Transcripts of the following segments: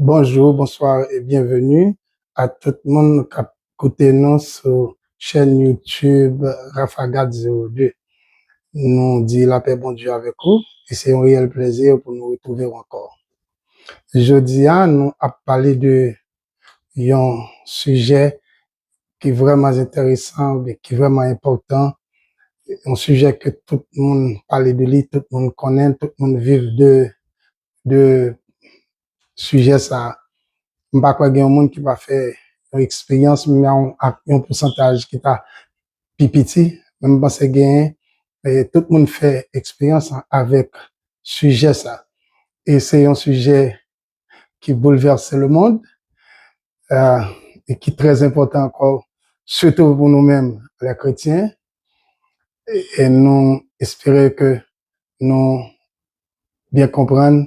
Bonjour, bonsoir et bienvenue à tout le monde qui a écouté nous sur chaîne YouTube Rafagat 02. Nous disons la paix bon Dieu avec vous et c'est un réel plaisir pour nous retrouver encore. Jeudi, nous avons parlé de un sujet qui est vraiment intéressant, qui est vraiment important, un sujet que tout le monde parle de lui, tout le monde connaît, tout le monde vit de sujet ça. Je ne sais pas qu'il y a un monde qui va faire une expérience, mais un pourcentage qui est plus petit. Même parce que tout le monde fait expérience avec sujet ça. Et c'est un sujet qui bouleverse le monde et qui est très important encore, surtout pour nous-mêmes, les chrétiens. Et nous espérons que nous bien comprendre,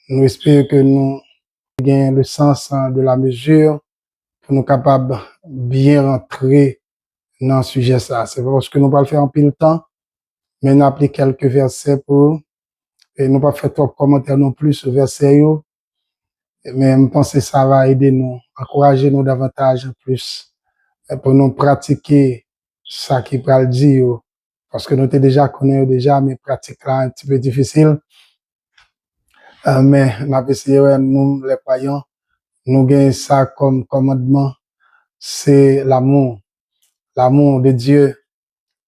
nous espérons que nous gagnons le sens de la mesure pour nous capables de bien rentrer dans le sujet ça. C'est parce que nous pas le faire en pile temps, mais nous appelons quelques versets pour, et nous pas faire trop de commentaires non plus sur versets, mais je pense que ça va aider nous, encourager nous davantage plus, pour nous pratiquer ça qui va le dire, parce que nous déjà connaissons déjà, mais pratique là un petit peu difficile. Mais nous avons essayé, nous les croyants, nous gagnons ça comme commandement, c'est l'amour de Dieu.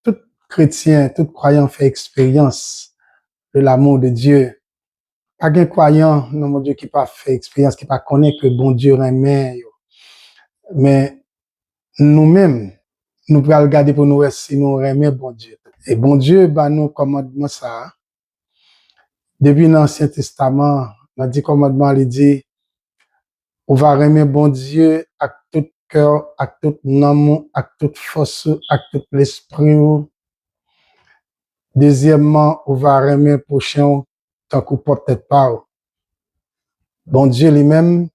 Tout chrétien, tout croyant fait expérience de l'amour de Dieu. Pas qu'un croyant, non, mon Dieu, qui pas fait expérience, qui pas connaît que bon Dieu remet. Mais nous-mêmes, nous pouvons regarder pour nous si nous remet bon Dieu. Et bon Dieu, bah, nous commandement ça. Depuis l'Ancien Testament, dans le commandement, il dit, on va remettre bon Dieu à tout cœur, à tout amour, à toute force, à tout l'esprit. Deuxièmement, on va remettre prochain tant qu'on peut-être pas. Bon Dieu lui-même,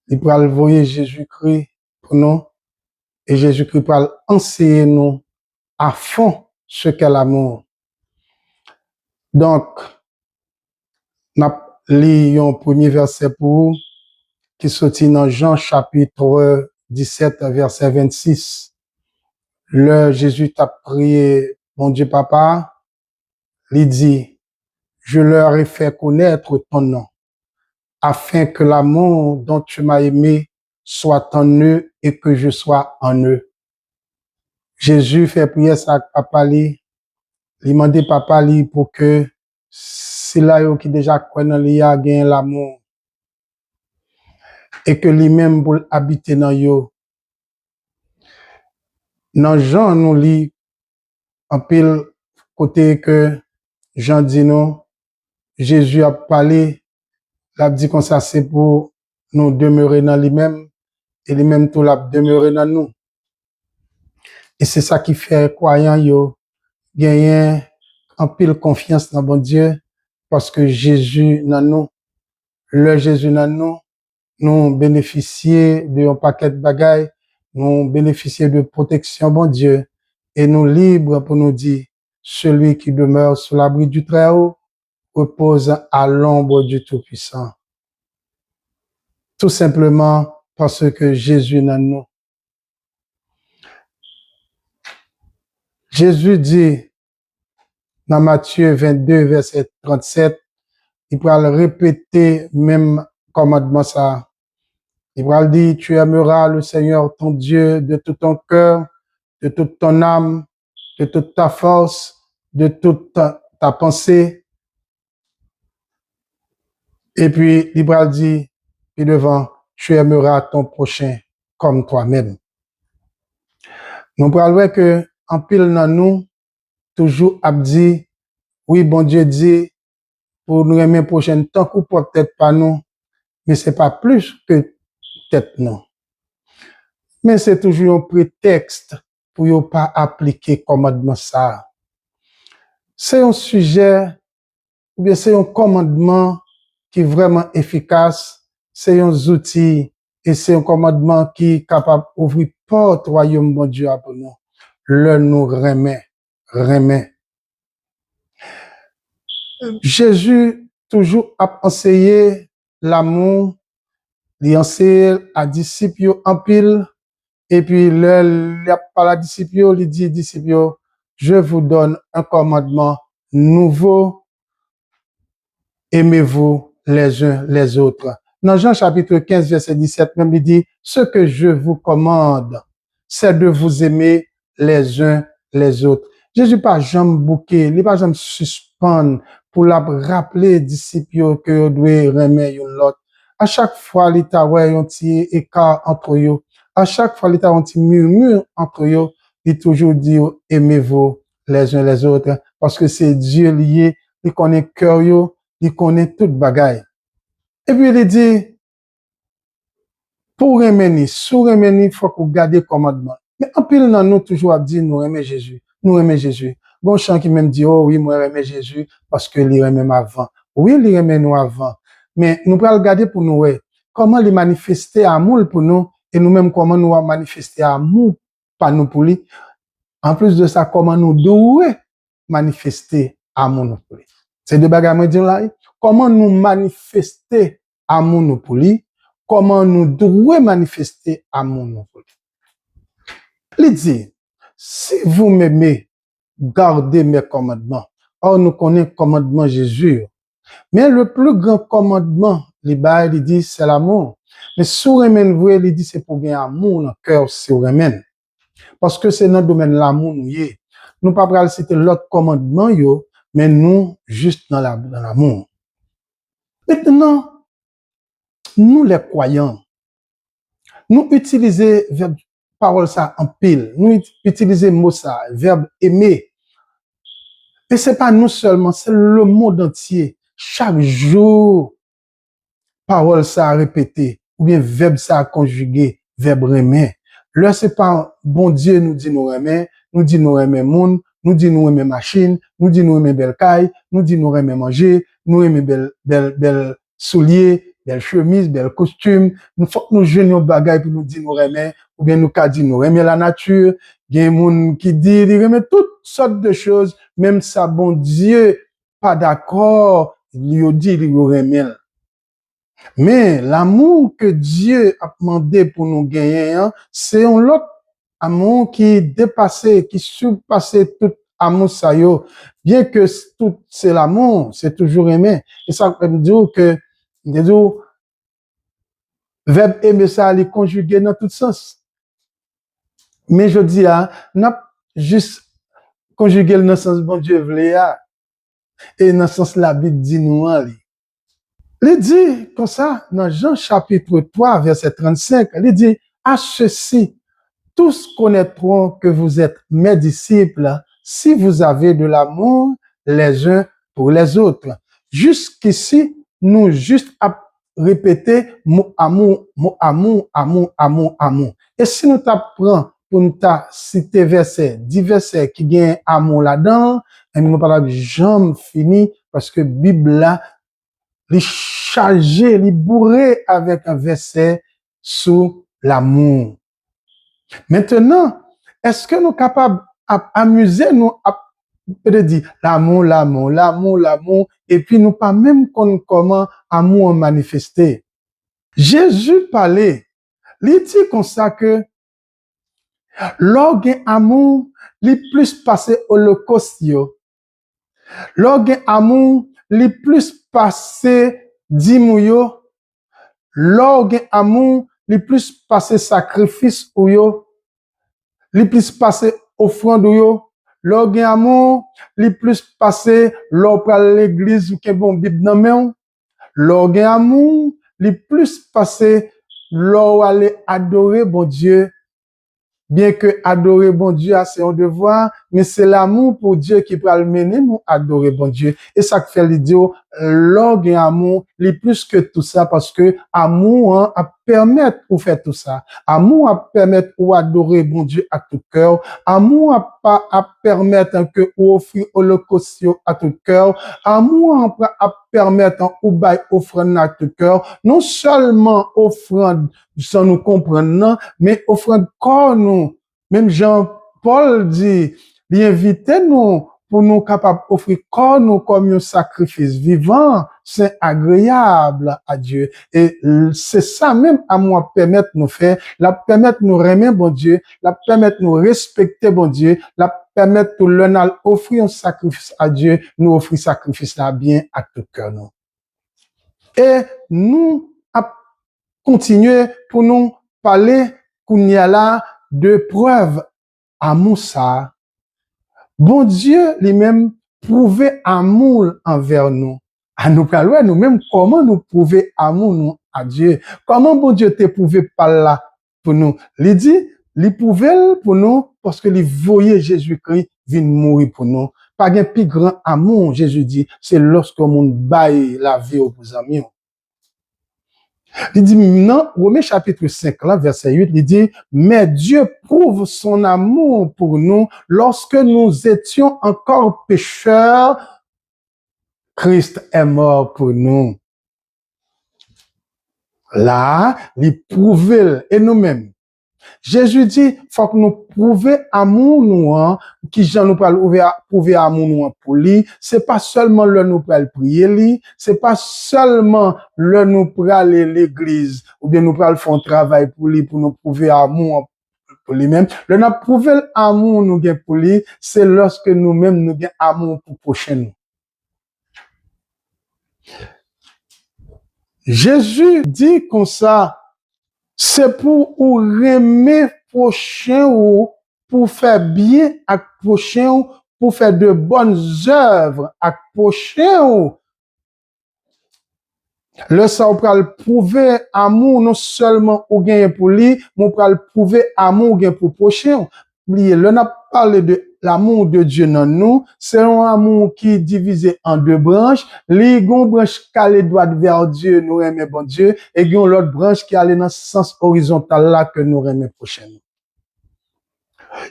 il va envoyer Jésus-Christ pour nous et Jésus-Christ va enseigner nous à fond ce qu'est l'amour. Donc, on a lu un premier verset pour vous qui sortit dans Jean chapitre 17 verset 26. Le Jésus t'a prié, mon Dieu papa, il dit, je leur ai fait connaître ton nom, afin que l'amour dont tu m'as aimé soit en eux et que je sois en eux. Jésus fait prier ça à papa li, il demande papa li pour que si là yo qui déjà connaît li a gagné l'amour et que lui-même pour habiter dans yo. Dans Jean nous lit en pile côté que Jean dit nous, Jésus a parlé, l'a dit comme ça c'est pour nous demeurer dans lui-même et lui-même tout l'a demeurer dans nous. Et c'est ça qui fait croyant yo gagner en pile confiance dans bon Dieu parce que Jésus dans nous, le Jésus dans nous, nous bénéficier de un paquet de bagailles, nous bénéficier de protection bon Dieu et nous libres pour nous dire celui qui demeure sous l'abri du Très-Haut repose à l'ombre du Tout-Puissant. Tout simplement parce que Jésus dans nous. Jésus dit dans Matthieu 22, verset 37, il va le répéter même commandement ça. Il va dire, tu aimeras le Seigneur ton Dieu de tout ton cœur, de toute ton âme, de toute ta force, de toute ta pensée. Et puis, il va dire, et devant, tu aimeras ton prochain comme toi-même. Nous parlons que, en pile dans nous, toujours abdi, oui, bon Dieu dit, pour nous aimer prochain, tant qu'on peut-être pas nous, mais c'est pas plus que peut-être non. Mais c'est toujours un prétexte pour ne pas appliquer commandement ça. C'est un sujet, ou bien c'est un commandement qui est vraiment efficace, c'est un outil, et c'est un commandement qui est capable d'ouvrir porte royaume bon Dieu pour nous. Le nous remet. Jésus toujours a enseigné l'amour, liancé à disciples en pile, et puis par la disciple, il dit disciples, je vous donne un commandement nouveau, aimez-vous les uns les autres. Dans Jean chapitre 15, verset 17, même il dit, ce que je vous commande, c'est de vous aimer les uns les autres. Jésus pas jamais bouqué, il pas jamais suspendre pour la rappeler disciples que vous devez aimer l'autre. À chaque fois, il t'a un petit écart entre eux. À chaque fois, il t'a un petit murmure entre eux. Il toujours dit, aimez-vous les uns les autres. Parce que c'est Dieu lié, il connaît cœur, il connaît toute bagaille. Et puis, il dit, pour aimer, sous aimer, il faut qu'on garde le commandement. Mais en pile, nous toujours dit, nous aimons Jésus. Nous aimons Jésus. Bon chant qui même dit, oh oui, moi aimons Jésus parce que il aime avant. Oui, il aime nous avant. Mais nous pouvons regarder pour nous, comment il manifester amour pour nous et nous-mêmes comment nous manifester amour par nous pour lui. En plus de ça, comment nous devons manifester amour pour lui. C'est deux bagages à dire là. Comment nous manifester amour pour lui. Comment nous devons manifester amour pour lui. Il dit, si vous m'aimez, gardez mes commandements. Or, nous connaissons le commandement Jésus. Mais le plus grand commandement, il dit, c'est l'amour. Mais sur vous, il dit, c'est pour gagner amour dans le cœur, sur parce que c'est dans le domaine de l'amour, nous y est. Nous pas pour citer l'autre commandement, mais nous, juste dans l'amour. Maintenant, nous les croyants, nous utilisons verbe parole ça en pile. Nous utilisons mot ça, verbe aimer. Et c'est pas nous seulement, c'est le monde entier. Chaque jour, parole ça à répéter, ou bien verbe ça à conjuguer, verbe aimer. Là, c'est pas bon Dieu nous dit nous aimer, nous dit nous aimer monde, nous dit nous aimer machine, nous dit nous aimer belle caille, nous dit nous aimer manger, nous aimer belle souliers, belle chemise, belle costume. Nous faut que nous jeunes bagaille pour nous dire nous aimer, ou bien nous qu'a dit nous aimer la nature. Il y a des gens qui disent ils aiment toutes sortes de choses, même ça bon Dieu pas d'accord, il dit il aimer. Mais l'amour que Dieu a demandé pour nous gagner, c'est un autre amour qui dépasse, qui surpasse tout amour ça yo. Bien que tout c'est l'amour, c'est toujours aimer. Et ça veut dire que verbe aimer ça les conjuguer dans tout sens. Mais je dis n'a juste conjuguer dans le sens bon Dieu voulait et dans le sens la Bible dit nous il dit comme ça, dans Jean chapitre 3, verset 35, il dit, à ceci, tous connaîtront que vous êtes mes disciples si vous avez de l'amour les uns pour les autres. Jusqu'ici, nous juste à répéter mot amour, mot amour, amour, amour, amour. Et si nous t'apprenons pour nous citer verset, 10 versets qui gagnent amour là-dedans, et nous pas jamais fini parce que Bible là, les chargé, les bourré avec un verset sur l'amour. Maintenant, est-ce que nous sommes capables d'amuser nous à dire l'amour, l'amour, l'amour, l'amour, et puis nous pas même comment amour manifester. Jésus parlait, il dit comme ça que l'orgue amour, les plus passé holocauste, l'orgue amour, les plus passé dimouyo, l'orgue amour, les plus passé sacrifice ou yo, les plus passé offrande ou yo, l'orgue amour, les plus passé l'or pour l'église ou que bon Bible nan men, l'orgue amour, les plus passé l'or aller adorer bon Dieu. Bien que adorer bon Dieu, c'est un devoir, mais c'est l'amour pour Dieu qui peut le mener nous adorer bon Dieu. Et ça fait l'idiot, l'orgue et amour, les plus que tout ça, parce que amour, a permettre ou faire tout ça. Amour a permettre ou adorer bon Dieu à tout cœur. Amour a permettre que ou offrir holocauste à tout cœur. Amour a permettre ou bail offrande à tout cœur. Non seulement offrande sans nous comprendre, non, mais offrande corps nous. Même Jean-Paul dit, il invite nous pour nous capables d'offrir corps nous comme un sacrifice vivant, c'est agréable à Dieu. Et c'est ça même à moi permettre nous faire, la permettre nous aimer bon Dieu, la permettre nous respecter bon Dieu, la permettre tout l'un offrir un sacrifice à Dieu, nous offrir sacrifice là bien à tout cœur nous. Et nous à continuer pour nous parler qu'on y a là de preuves amour ça. Bon Dieu lui-même prouvait amour envers nous. À nous parler nous-mêmes comment nous prouver amour nous à Dieu. Comment bon Dieu te prouvé par là pour nous. Il dit, il prouvait pour nous parce que il voyait Jésus-Christ venir mourir pour nous. Pas un plus grand amour, Jésus dit, c'est lorsque mon baille la vie aux amis. Il dit, non, Romains chapitre 5, là, verset 8, il dit, mais Dieu prouve son amour pour nous lorsque nous étions encore pécheurs, Christ est mort pour nous. Là, il prouve, et nous-mêmes. Jésus dit, faut que nous prouver amour nous, hein, qui j'en nous parle prouver amour nous pour lui. C'est pas seulement le nous parle prier lui, c'est pas seulement le nous parle l'église, ou bien nous parle faire un travail pour lui, pour nous prouver amour pour lui-même. Le nous prouver amour nous gain pour lui, c'est lorsque nous-mêmes nous gain amour pour prochain nous. Jésus dit comme ça, c'est pour aimer prochain ou pour faire bien à prochain ou pour faire de bonnes œuvres à prochain ou. Le ça on peut le prouver amour non seulement au gain pour lui, mais on peut le prouver amour gain pour prochain. Oubliez, le n'a parlé de l'amour de Dieu dans nous, c'est un amour qui est divisé en deux branches. Les gon branche qui allait droit vers Dieu, nous aimer bon Dieu, et gon l'autre branche qui allait dans le sens horizontal là que nous aimer prochainement.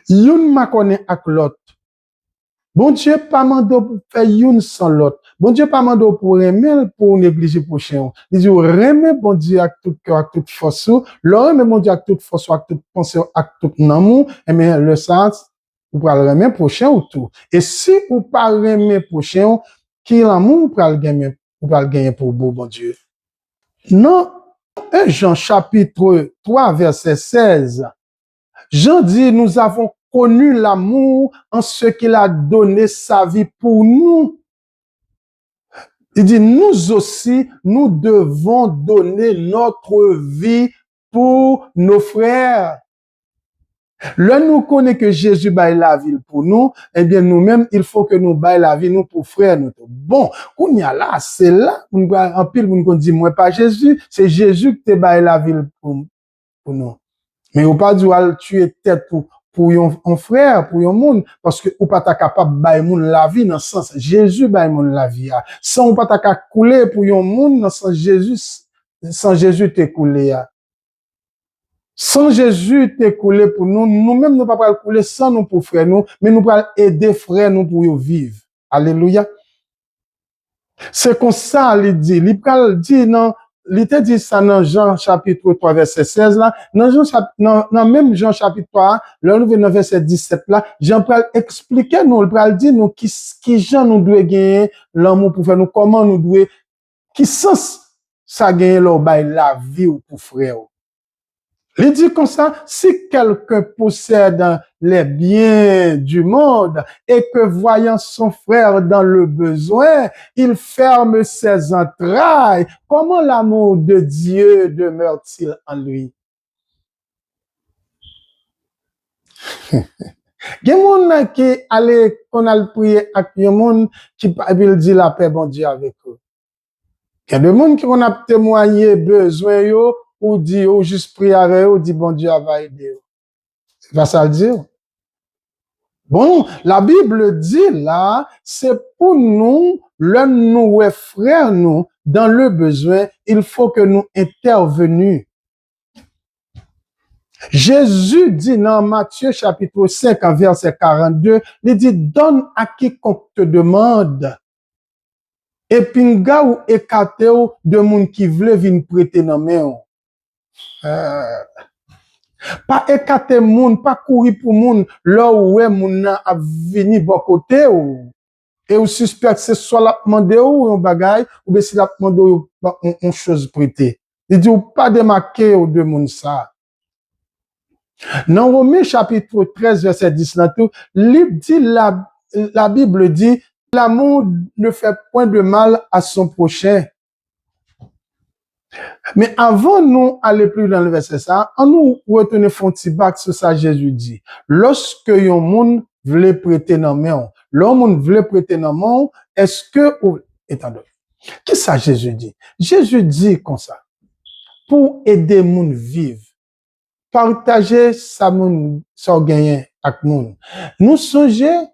Youn ma connaît avec l'autre. Bon Dieu pas mandé pour faire youn sans l'autre. Bon Dieu pas mandé pour aimer pour négliger prochain. Il dit aimer bon Dieu avec tout cœur, avec toute force. L'aimer bon Dieu avec toute force, avec toute pensée, avec tout amour, et bien le sens ou pas le aimer prochain ou tout. Et si ou pas aimer prochain, qui l'amour ou pas le gagner pour bon Dieu. Non, 1 Jean chapitre 3 verset 16. Jean dit nous avons connu l'amour en ce qu'il a donné sa vie pour nous. Il dit, nous aussi, nous devons donner notre vie pour nos frères. Là, nous connaissons que Jésus baille la vie pour nous, eh bien, nous-mêmes, il faut que nous baille la vie, nous, pour frères, nous. Bon, on y a là, c'est là, en pile, on dit, moi, pas Jésus, c'est Jésus qui te baille la vie pour nous. Mais ou pas du al tuer tête pour un frère, pour un monde, parce que ou pas ta capable bailler moun la vie dans le sens Jésus bailler moun la vie. Sans ou pas ta capable couler pour un monde dans le sens Jésus, sans Jésus te couler. Sans Jésus te couler pour nous, nous-mêmes nous pas couler sans nous pour frère nous, mais nous pas aider frère nous pour vivre. Alléluia. C'est comme ça, il dit. Il dit, non, il te dit ça dans Jean chapitre 3, verset 16 là. Dans même Jean chapitre 3, là, nous venons verset 17 là. Jean pral expliquer nous, il pral dire nous qui Jean nous doit gagner l'amour pour faire nous, comment nous doit, qui sens ça gagner la vie ou pour frère. Il dit comme ça, si quelqu'un possède les biens du monde et que voyant son frère dans le besoin, il ferme ses entrailles, comment l'amour de Dieu demeure-t-il en lui? Il y a des gens qui allaient, qu'on a prié avec des gens qui dit la paix, bon Dieu, avec eux. Il y a des gens qui ont témoigné besoin, yo, ou dit, ou juste prier avec eux, ou dit, bon Dieu, va aider. C'est pas ça le dire. Bon, la Bible dit là, c'est pour nous, nous frères, nous, dans le besoin, il faut que nous intervenions. Jésus dit dans Matthieu chapitre 5, verset 42, il dit, donne à quiconque te demande. Et pinga ou ekate ou de moun qui vle vin prêter nan men. Pas écarter moun, pas courir pour moun, là où est moun nan a venu bon côté ou. Et ou suspect c'est soit la demande ou un bagay, ou bien si la demande ou une chose prêtée. Il dit ou pas démarquer ou de moun ça. Dans Romains chapitre 13 verset 10 là tout, la Bible dit l'amour ne fait point de mal à son prochain. Mais avant nous aller plus dans le verset ça, on nous retourner font petit bac sur ça Jésus dit. Lorsque yon moun vle prêter dans main, l'homme moun vle prêter dans main, est-ce que étant qu'est-ce ça Jésus dit? Jésus dit comme ça. Pour aider moun vivre, partager sa moun sa gagner avec moun. Nous songeons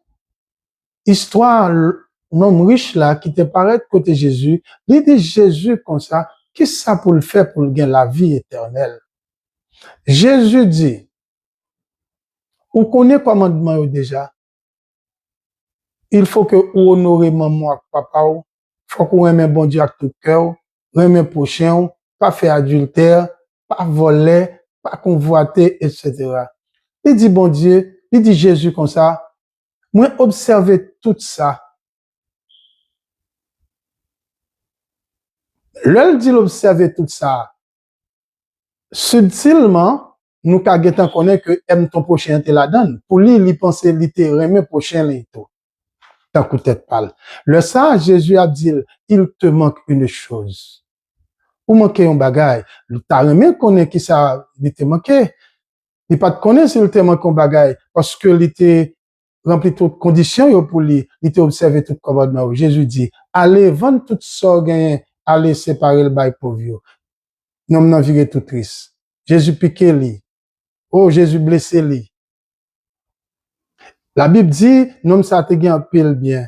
histoire un homme riche là qui te paraît côté Jésus, il dit Jésus comme ça. Qu'est-ce ça pour le faire pour gagner la vie éternelle? Jésus dit, vous connaissez commandement déjà? Il faut que vous honorez maman avec papa, il faut que vous aimez bon Dieu avec tout cœur, aimez prochain, pas faire adultère, pas voler, pas convoiter, etc. Il dit bon Dieu, il dit Jésus comme ça, moi observer tout ça. L'heure dit l'observer tout ça. Subtilement, nous qu'à connaître que aime ton prochain te la donne. Pour lui, il pense il te remet prochain les tout. Tant que tête parle. Le ça, Jésus a dit, il te manque une chose. Ou manquer un bagage. T'as remis connaître qui ça, il te manqué. Il pas te connaître s'il te manque un bagage. Parce que il te rempli toutes conditions pour lui. Il te observé tout commandement. Jésus dit, allez, vendre tout ça, allez séparer le bail pour vous. Non, non, viré tout triste. Jésus piqué lui. Oh, Jésus blessé lui. La Bible dit, non, ça te gagne un pile bien.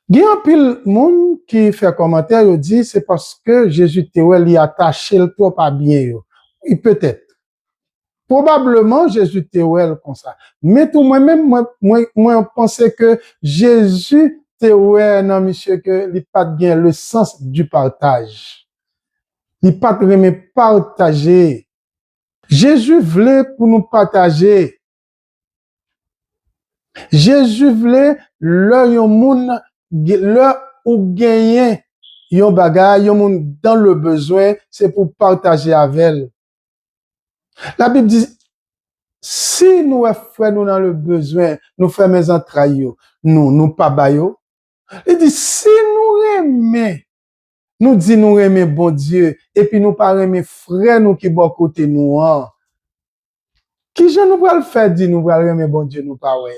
Gagne un pile monde qui fait commentaire, il dit, c'est parce que Jésus te lui attaché le trop pas bien, yo. Oui, peut-être. Probablement, Jésus te comme ça. Mais tout moi-même, moi, pensais que Jésus te non, monsieur, que il pas bien le sens du partage. Il pas de partager. Jésus voulait pour nous partager. Jésus voulait le moun le ou gagner yon bagay yon moun dans le besoin, c'est pour partager avec elle. La Bible dit si nous frères nous dans le besoin, nous frères mes entrailles, nous pas bayo. Il dit si nous aimons, nous dit nous aimons bon Dieu et puis nous pas aimer frères nous qui bon côté nous. Qui je nous va le faire dire nous va aimer bon Dieu nous pas ouais.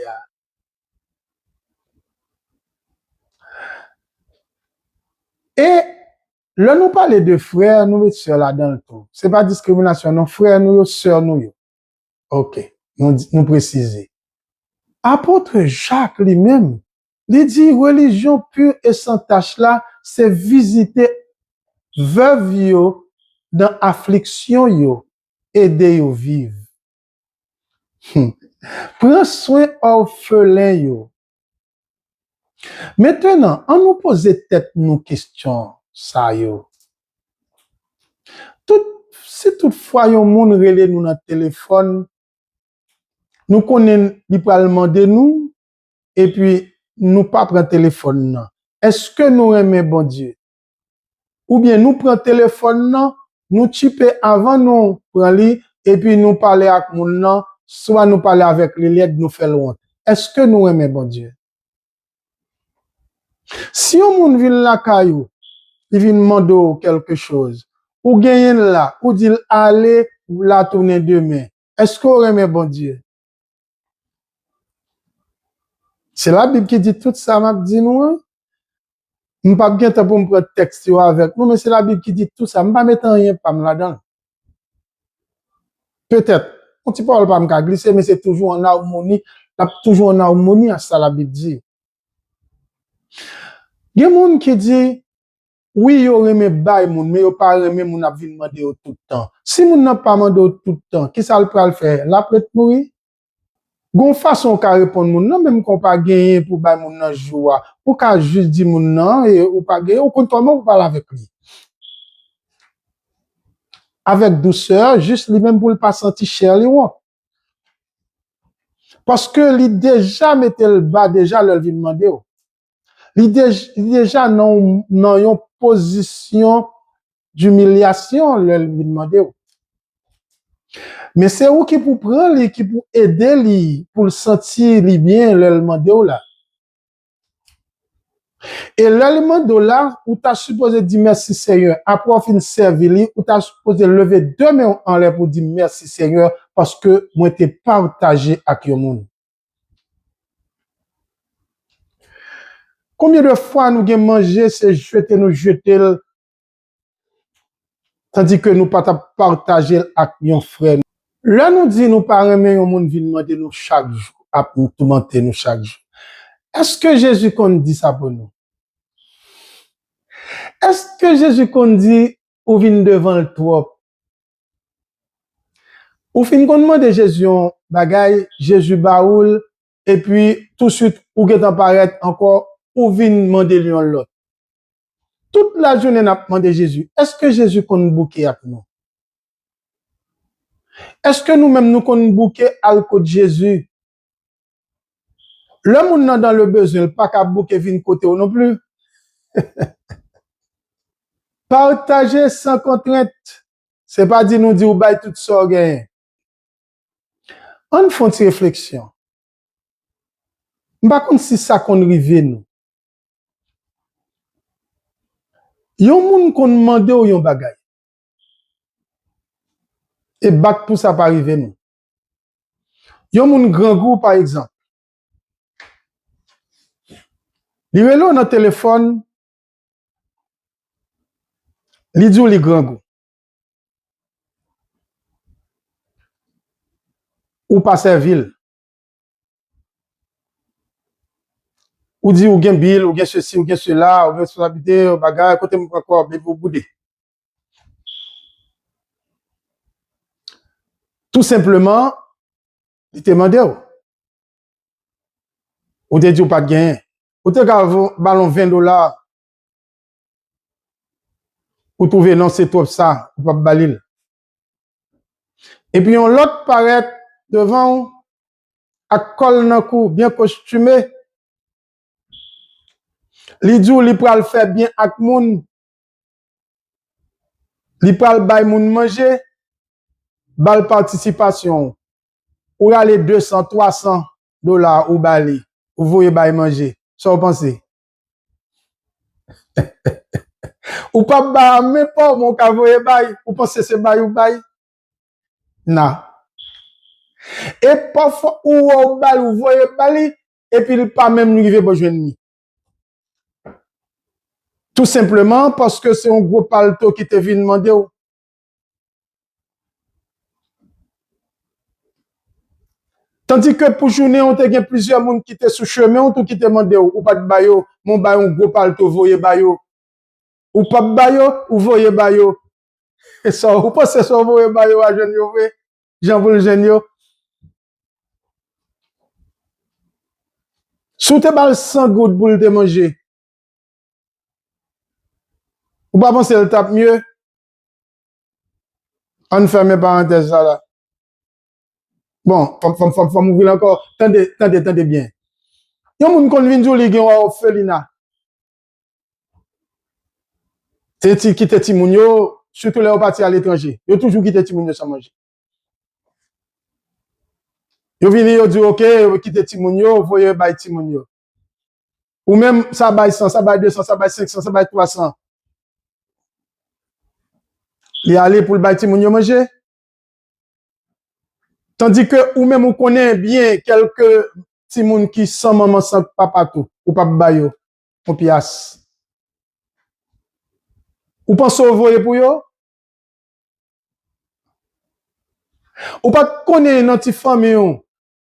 Et là, nous parlons de frères, nous et sœurs là dans le tout. C'est pas discrimination, non, frères, nous, sœurs, nous. Ok, nous préciser. Apôtre Jacques lui-même, il dit, religion pure et sans tâche là, c'est visiter veuve yo, dans affliction yo, aider yo vivre. Prends soin orphelin yo. Maintenant, on nous pose tête nous questions, ça yo. Si toutefois yon moun relè nous dans téléphone, nous connaissons littéralement de nous, et puis nous pas prendre téléphone non. Est-ce que nous aimons bon Dieu? Ou bien nous prenons téléphone non, nous typer avant nous prendre li, et puis nous parler avec moun non, soit nous parler avec les lettres nous faire honte. Est-ce que nous aimons bon Dieu? Si un moun vient la caillou, il vient demander quelque chose, ou gagne là, ou dit allez la tourner demain. Est-ce qu'on aime bon Dieu? C'est la Bible qui dit tout ça, m'a dit nous. Je pas bien temps pour me prendre texte avec nous, mais c'est la Bible qui dit tout ça. Je pas mettre rien pas là-dedans. Peut-être, on ne parle pas me glisser, mais c'est toujours en harmonie, toujours en harmonie à ça la Bible dit. Il y a des gens qui disent oui, yo reme bay moun, mais yo pas reme moun ap vin mande yo tout le temps. Si moun n'a pas mande tout le temps, qui ça le pral faire? La peut mourir. Gon façon ka répondre moun nan, même qu'on pas gagner pour bay moun nan joua, ou ka juste di moun nan et ou pas gagner, ou compte comment vous parler avec lui. avec douceur, juste lui-même pour le pas sentir cher li won. Parce que li déjà mettait le bas déjà le vin demander. Li déjà dans une position d'humiliation le vin demander. Mais c'est où qui pour prendre li, qui pour aider li, pour le sentir li bien le demander là. Et l'élément de là, où tu as supposé dire merci Seigneur, après fin servir, où tu as supposé lever deux mains en l'air pour dire merci Seigneur, parce que moi t'ai partagé avec le monde. Combien de fois nous avons mangé, c'est jeter, nous jeter, tandis que nous pas partagé avec nos frères. Là, nous dit nous pas aimer un monde vient demander nous chaque jour, à nous tourmenter nous chaque jour. Est-ce que Jésus qu'on dit ça pour nous? Est-ce que Jésus qu'on dit ou vient devant le trop? Ou fin qu'on demande Jésus bagay, Jésus baoul, et puis tout de suite, ou que apparaître encore, ou vient demander lui l'autre. Toute la journée, n'a demandé Jésus. Est-ce que Jésus qu'on bouquet avec nous? Est-ce que nous-mêmes nous qu'on bouquet à côté de Jésus? Le monde dans le besoin, pas qu'à bouquet vin côté ou non plus. Partager sans contrainte. C'est pas dire nous dire ou bail tout ça gain. On fait une réflexion. Par contre, si ça qu'on rive nous. Yon moun qu'on demande ou yon bagay. Et bac pour ça pas arriver nous. Yon moun grand goût par exemple. Li relo dans téléphone, li dit li grand goût. Ou pas servil. Ou dit ou gen bill, ou gen ceci, ou gen cela, ou gen responsabilité, ou bagay, côté mon encore, mais vous boudez. Tout simplement, il te demande ou te dit ou pas de gain. Ou te gavon ballon $20, ou trouver non, c'est trop ça, ou pas balil. Et puis on l'autre paraît devant, à col nan cou, bien costumé. Li dit ou li pral faire bien ak moun. Li pral bay moun manger, bal participation. Ou aller $200, $300 ou bali. Ou voyez bay manger. Ça vous pensez? Ou pas ba, mais pas mon ka voye bay. Ou pensez c'est bay ou bay? Non. Et parfois, ou bal ou voyez bali, et puis il pas même nous arriver besoin ni. Tout simplement parce que c'est un gros palto qui te vient demander. Tandis que pour journée, on te gen plusieurs monde qui te sous chemin, ou tout qui te demande ou pas de bayo, mon bayo un gros palto voye bayo. Ou pas de bayo, ou voye bayo. Et ça, ou pas c'est ça voye bayo à jeune yo, Jean pour le jeune yo. Sou te bal 100 gouttes pour te manger. Ou pas penser le tape mieux? On ferme parenthèse là. Bon, faut m'ouvrir encore. Tendez bien. Yon moun kon vin jou li gen orphelinat. C'est qui quitte ti moun yo, surtout les partis à l'étranger. Yo toujours quitte ti moun yo sans manger. Yo vini yo di OK, quitte ti moun yo, voye bay ti moun yo. Ou même ça bay 100, ça bay 200, ça bay 500, ça bay 300. Il allé pour le bay ti moun yo manger. Tandis que ou même on connaît bien quelques ti moun qui sans maman sans papa tout, ou pas bay yo, on pias. Ou pense au voye pour yo? Ou pas connaître dans ti famille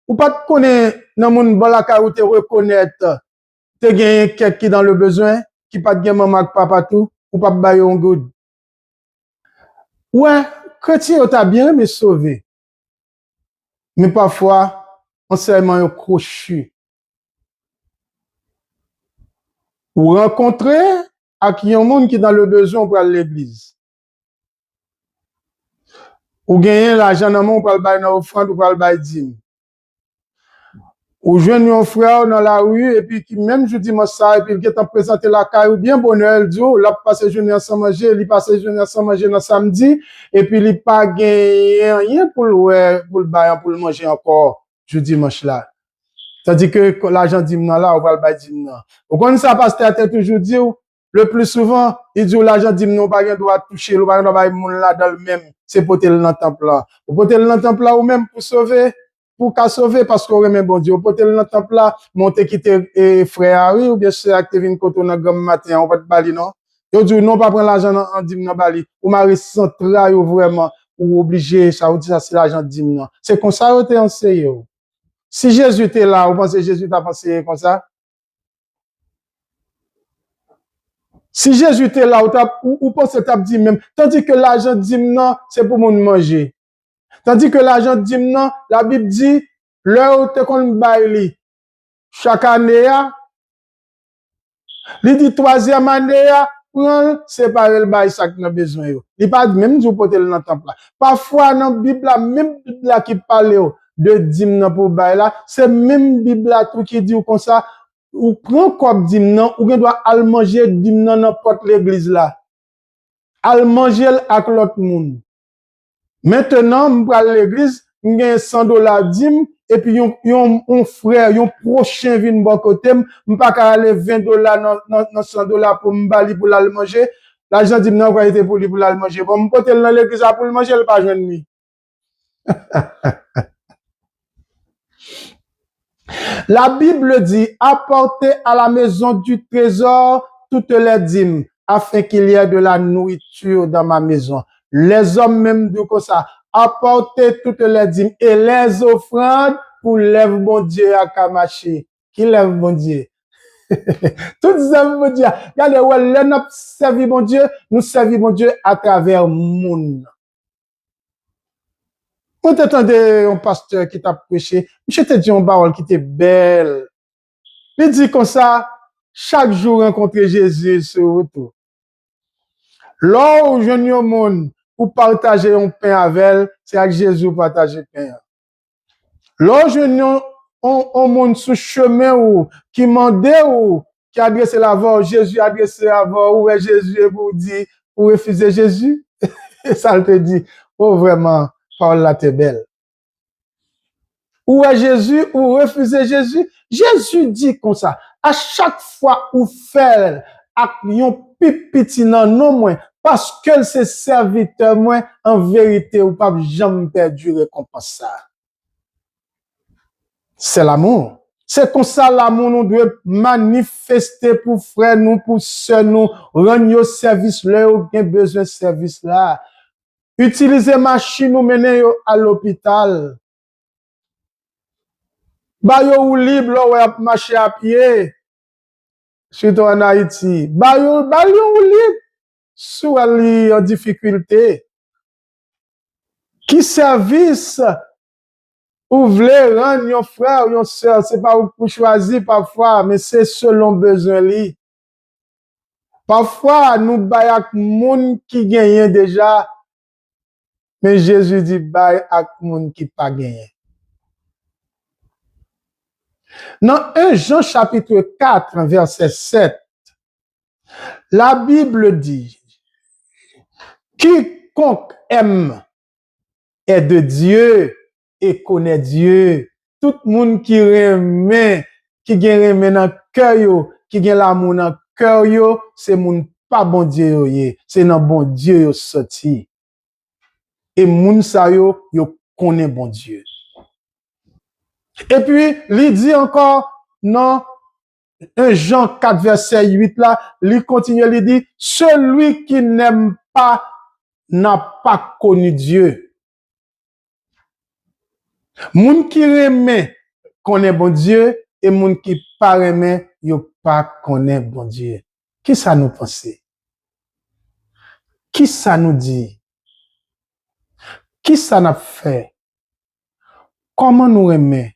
ou pas connaître dans moun balaka ou te reconnaître te gen quelqu'un qui dans le besoin qui pas gen maman papa tout ou pas ba yon good. Ouais, chrétien t'a bien mais sauvé. Mais parfois on seulement un crochu. Ou rencontrer avec un monde qui dans le besoin pour aller à l'église. Ou gagner l'argent dans mon pour le bail dans offrande ou pour le bail dîme. Ou jeune un frère dans la rue et puis qui même je dis moi ça et puis il est présenté la caille ou bien bonheur du l'a passé journée sans manger, il passe journée sans manger dans samedi et puis il pas gagné rien pour le bail pour le manger encore je dimanche là. Tandis que l'argent dîme là on va le bail dîme là. Vous connaissez ça pasteur toujours dit le plus souvent il dit l'argent dîme non pas doit toucher, le pas doit bail moun là dans le même, c'est porter le dans temple là. Ou porter le dans temple là ou même pour sauver pour qu'à sauver parce qu'on remet bon Dieu. Peut-être dans le temple là, monter quitter frère Harry ou bien c'est acte vinn côté dans grand matin, on va te bali non. Yo dit non pas prendre l'argent en dîme dans bali. Ou mari central vraiment ou obligé ça ou dit ça c'est l'argent dîme non. C'est comme ça on enseigné. Si Jésus était là, vous pensez Jésus t'a pensé comme ça? Si Jésus était là, ou pensez t'a dit même tandis que l'argent dîme non, c'est pour moun manger. Tandis que l'argent dîme non, la Bible dit l'heure où te kon bail chaque année, il dit troisième année, prend séparer le bail ça qui n'a besoin. Il pas même du porter dans le temple là. Parfois dans la Bible là, même Bible là qui parle de dîme pour bail là, c'est même Bible là tout qui dit comme ça, ou prend comme dîme ou bien doit al manger dîme dans n'importe l'église là. Al manger avec l'autre monde. Maintenant, je vais à l'église, j'ai $100 dîme, et puis, un frère, un prochain vient de bon côté, je ne pas aller $20 dans $100 pour me bali pour l'aller manger. L'argent dit, non, va être pour lui pour l'aller manger. Bon, je peux dans l'église pour le manger, il pas jeune nuit. La Bible dit, apportez à la maison du trésor toutes les dîmes, afin qu'il y ait de la nourriture dans ma maison. Les hommes même disent comme ça, apportez toutes les dîmes et les offrandes pour lève mon Dieu à Kamachi. Qui lève mon Dieu? Toutes les mon Dieu. Regardez, ouais, nous servons mon Dieu, nous servons mon Dieu à travers le monde. Quand tu entendais un pasteur qui t'a prêché, je te dis une parole qui était belle. Il dit comme ça, chaque jour rencontrer Jésus sur retour. Là où je viens au monde pour partager un pain avec elle, c'est avec Jésus partager le pain. Là où je viens au monde sur chemin ou qui mandait ou qui adresse la voix, Jésus adresse la voix, où est Jésus pour dire, ou refuser Jésus. Et ça te dit, oh vraiment, parole là t'es belle. Où est Jésus ou refuser Jésus? Jésus dit comme ça. À chaque fois où fait ak yon petit nan non moins parce que c'est serviteur moins en vérité ou pas jamais perdu récompense ça. C'est l'amour. C'est comme ça l'amour nous doit manifester pour frère nous, pour sœur nous, rendre service là ou bien besoin de service là. Utiliser machine ou mener à l'hôpital. Ba yo ou libre ou marcher à pied. Surtout en Haïti. Ba yo ou libre. Sou ali en difficulté. Qui service ou vle rendre yon frère ou yon sœur, c'est pas pour choisir parfois, mais c'est selon besoin li. Parfois, nous bay ak moun qui gagne déjà, mais Jésus dit bay ak moun qui pas gagne. Dans 1 Jean chapitre 4, verset 7, la Bible dit, quiconque aime est de Dieu et connaît Dieu. Tout le monde qui remet, qui remet dans le cœur, qui a l'amour dans le cœur, c'est moun pas bon Dieu, c'est dans bon Dieu yo sorti. Et moun sa yo connaît bon Dieu. Et puis, il dit encore, non, 1 Jean 4, verset 8 là, il continue, il dit, celui qui n'aime pas n'a pas connu Dieu. Moun qui remet connaît bon Dieu et moun qui pas remet yo pas connaît bon Dieu. Qui ça nous pense? Qui ça nous dit? Qui ça n'a fait? Comment nous remet?